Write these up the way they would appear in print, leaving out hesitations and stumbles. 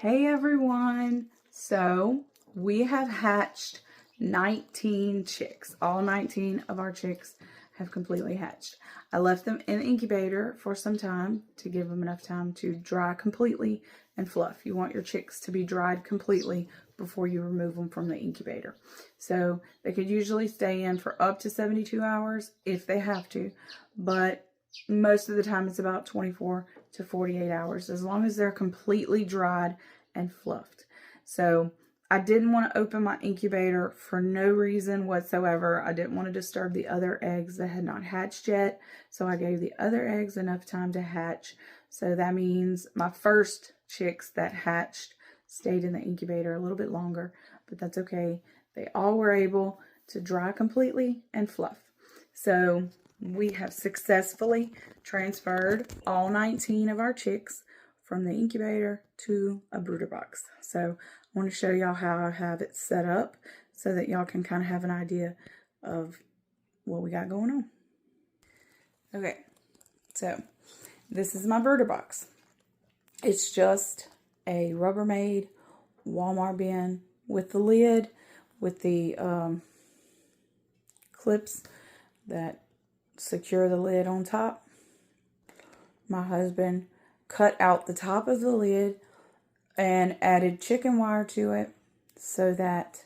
Hey everyone! So we have hatched 19 chicks. All 19 of our chicks have completely hatched. I left them in the incubator for some time to give them enough time to dry completely and fluff. You want your chicks to be dried completely before you remove them from the incubator. So they could usually stay in for up to 72 hours if they have to, but most of the time it's about 24 to 48 hours, as long as they're completely dried and fluffed. So I didn't want to open my incubator for no reason whatsoever. I didn't want to disturb the other eggs that had not hatched yet. So I gave the other eggs enough time to hatch. So that means my first chicks that hatched stayed in the incubator a little bit longer, but that's okay. They all were able to dry completely and fluff. So we have successfully transferred all 19 of our chicks from the incubator to a brooder box. So I want to show y'all how I have it set up so that y'all can kind of have an idea of what we got going on. Okay, so this is my brooder box. It's just a Rubbermaid Walmart bin with the lid, with the clips that secure the lid on top. My husband cut out the top of the lid and added chicken wire to it so that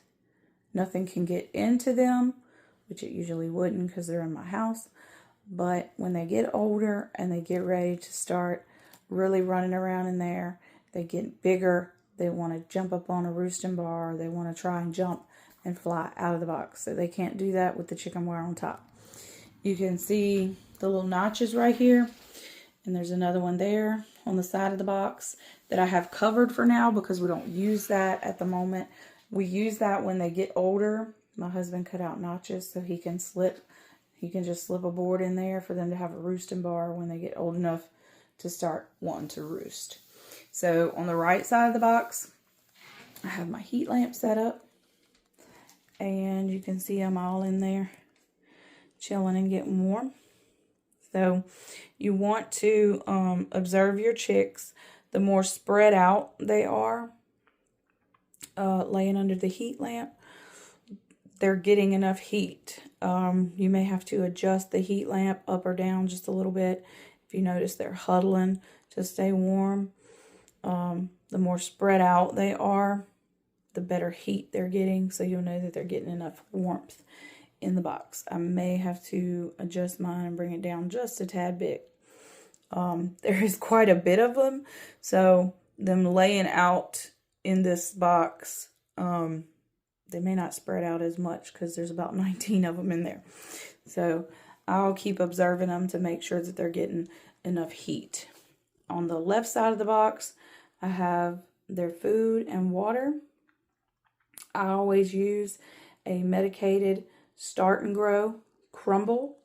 nothing can get into them, which it usually wouldn't because they're in my house. But when they get older and they get ready to start really running around in there, they get bigger, they want to jump up on a roosting bar, they want to try and jump and fly out of the box. So they can't do that with the chicken wire on top. You can see the little notches right here, and there's another one there on the side of the box that I have covered for now because we don't use that at the moment. We use that when they get older. My husband cut out notches so he can just slip a board in there for them to have a roosting bar when they get old enough to start wanting to roost. So on the right side of the box, I have my heat lamp set up, and you can see I'm all in there chilling and getting warm. So you want to observe your chicks. The more spread out they are, laying under the heat lamp, they're getting enough heat. You may have to adjust the heat lamp up or down just a little bit if you notice they're huddling to stay warm. The more spread out they are, the better heat they're getting, so you'll know that they're getting enough warmth in the box. I may have to adjust mine and bring it down just a tad bit. There is quite a bit of them, so them laying out in this box, they may not spread out as much because there's about 19 of them in there. So I'll keep observing them to make sure that they're getting enough heat. On the left side of the box, I have their food and water. I always use a medicated Start and Grow crumble.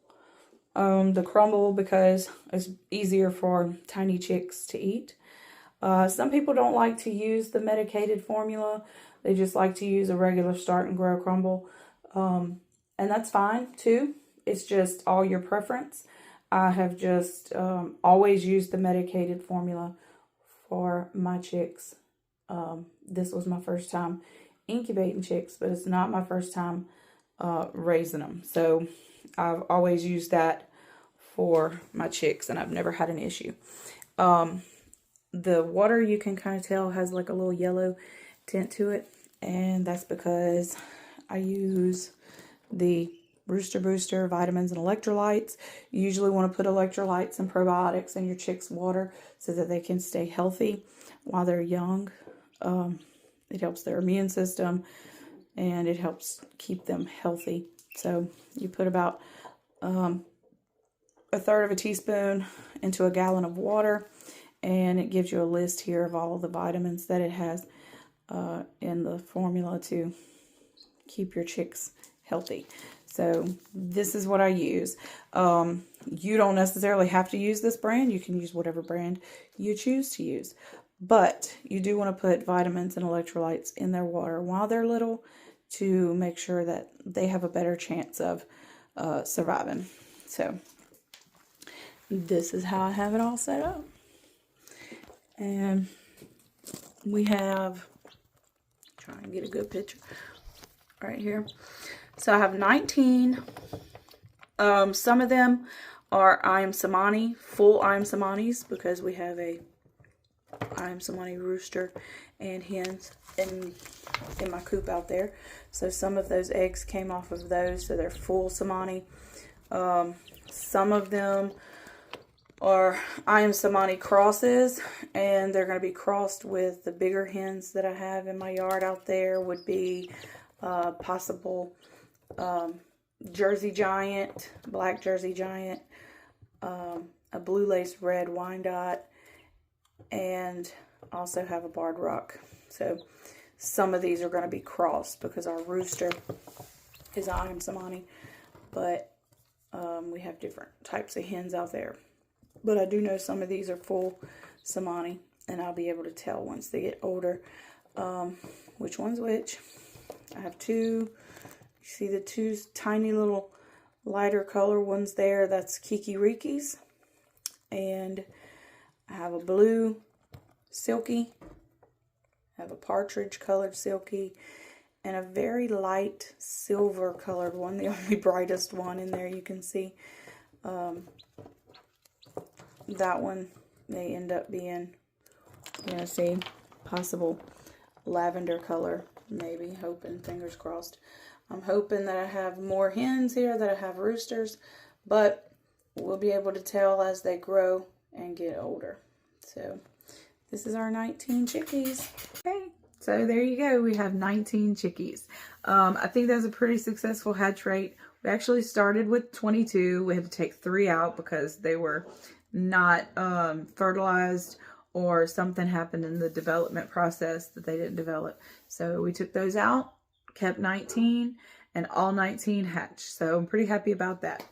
The crumble because it's easier for tiny chicks to eat. Some people don't like to use the medicated formula. They just like to use a regular Start and Grow crumble. And that's fine too. It's just all your preference. I have just always used the medicated formula for my chicks. This was my first time incubating chicks, but it's not my first time raising them. So I've always used that for my chicks, and I've never had an issue. The water, you can kind of tell, has like a little yellow tint to it, and that's because I use the Rooster Booster vitamins and electrolytes. You usually want to put electrolytes and probiotics in your chicks' water so that they can stay healthy while they're young. It helps their immune system, and it helps keep them healthy. So you put about a third of a teaspoon into a gallon of water, and it gives you a list here of all the vitamins that it has in the formula to keep your chicks healthy. So this is what I use. You don't necessarily have to use this brand. You can use whatever brand you choose to use. But you do want to put vitamins and electrolytes in their water while they're little to make sure that they have a better chance of surviving. So this is how I have it all set up. And we have, try and get a good picture right here. So I have 19. Some of them are Ayam full Ayam Samanis, because we have a Ayam Samani rooster and hens in my coop out there. So some of those eggs came off of those, so they're full Samani. Some of them are Ayam Samani crosses, and they're going to be crossed with the bigger hens that I have in my yard out there. Would be possible Jersey Giant, black Jersey Giant, a blue lace red Wyandotte, and also have a barred rock. So some of these are going to be crossed because our rooster is Ayam Samani, but we have different types of hens out there. But I do know some of these are full Samani, and I'll be able to tell once they get older which one's which. I have two. You see the two tiny little lighter color ones there? That's chickies. And I have a blue silky. I have a partridge colored silky. And a very light silver colored one. The only brightest one in there you can see. That one may end up being, see, possible lavender color. Maybe, hoping, fingers crossed. I'm hoping that I have more hens here, that I have roosters, but we'll be able to tell as they grow and get older. So this is our 19 chickies. Okay, so there you go. We have 19 chickies. I think that's a pretty successful hatch rate. We actually started with 22. We had to take 3 out because they were not fertilized, or something happened in the development process that they didn't develop. So we took those out, kept 19, and all 19 hatched. So I'm pretty happy about that.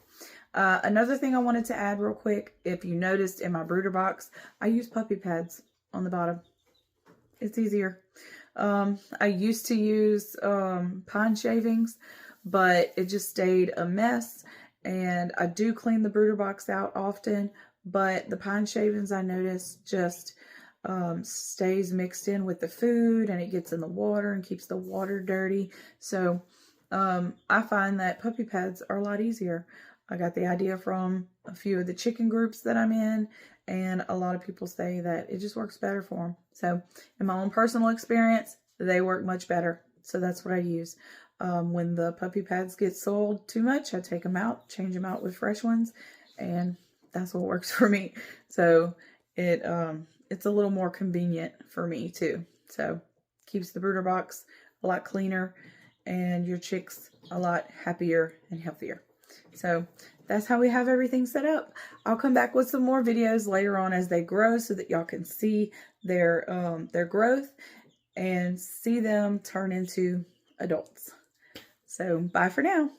Another thing I wanted to add real quick, if you noticed in my brooder box, I use puppy pads on the bottom. It's easier. I used to use pine shavings, but it just stayed a mess. And I do clean the brooder box out often, but the pine shavings, I noticed, just stays mixed in with the food, and it gets in the water and keeps the water dirty. So I find that puppy pads are a lot easier. I got the idea from a few of the chicken groups that I'm in, and a lot of people say that it just works better for them. So in my own personal experience, they work much better. So that's what I use. When the puppy pads get soiled too much, I take them out, change them out with fresh ones, and that's what works for me. So it's a little more convenient for me too. So keeps the brooder box a lot cleaner and your chicks a lot happier and healthier. So that's how we have everything set up. I'll come back with some more videos later on as they grow, so that y'all can see their growth and see them turn into adults. So bye for now.